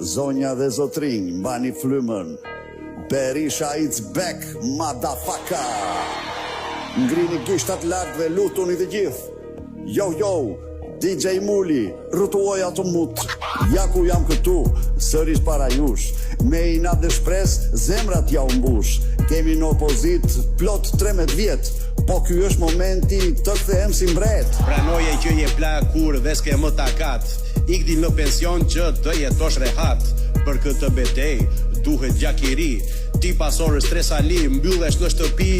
Zonja dhe zotrinj, mbani flymën. Berisha it's back, motherfucker. Ngrini gishtat lartë dhe lutuni të gjithë. Jo, DJ Muli, rrutuoja të mut. Ja ku jam këtu, sërish para jush. Me inat dhe shpres, zemrat ja umbush. Kemi në opozit plot 13 vjet, po ky është momenti të kthehem si mbret. Pranoje që je pla kur veske më takat. Ikdi në pension që të jetosh rehat. Për këtë betej duhet gjakiri. Ti pasorës stresali mbyllesh në shtëpi.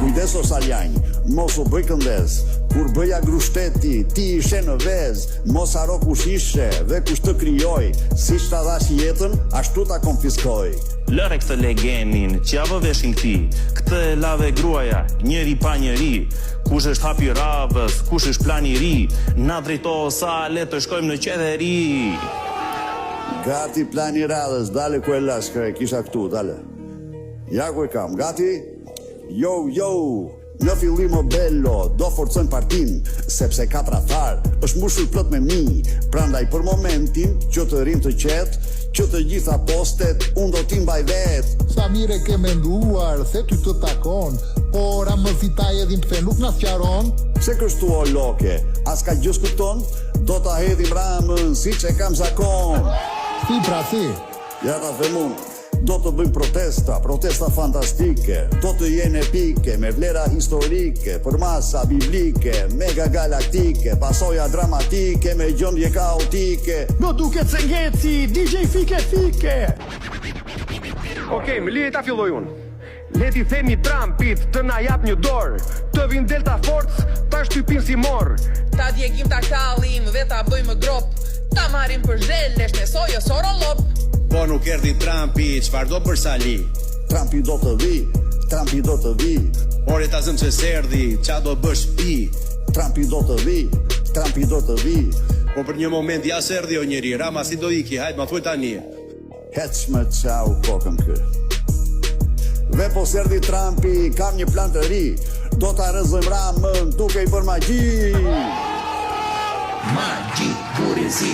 Kujdes o saljanj, mos u bëj këndez. Kur bëja grushteti, ti ishe në vez. Mos haro kush ishe dhe kush të krijoj. Siç ta dhash jetën, ashtu ta konfiskoj. Lëre këtë legenin, që ja vëveshin këti. Këtë e lave gruaja, njëri pa njëri. Kush është hapi radhës, kush është plani ri. Na drejto sa le të shkojmë në qeveri. Gati plani radhës, dale ku e lash, kre, kisha këtu, dale. Ja ku e kam, gati? Jo, në fillim o bello, do forcojnë partin, sepse ka trafar, është mbushur plot me mi. Prandaj për momentin, që të rim të qetë, që të gjitha postet, unë do t'i mbaj vet. Sa mire ke menduar, se ty të takon, ora më fitaj edhim pëse nuk na sqaron. Se kështu o loke, as ka gjës kupton, do t'a hedhim ramën, si që kam zakon. Si pra si? Ja ta them unë. Do të bëjmë protesta fantastike. Do të jenë epike, me vlera historike, për masa biblike, mega galaktike, pasoja dramatike, me gjendje kaotike. Do duket se ngeci, DJ fike. Okej, më lije ta filloj unë. Leti themi Trumpit të na jap një dorë, të vinë Delta Force, ta shtypin si morë. Ta djegim, ta kallim dhe ta bëjmë grop, ta marim për zhelesh në sojë sorolop. Po nuk erdi Trumpi, çfarë do për sali? Trumpi do të vi. Ore ta zëm që serdi, qa do bësh pi? Trumpi do të vi. Po për një moment ja serdi o njeri, Rama si do iki, hajt ma thuj tani. Hec më qau kokën kë. Dhe po serdi Trumpi, kam një plan të ri. Do ta rëzojmë Ramën, duke i për magji. Magji, gurizi.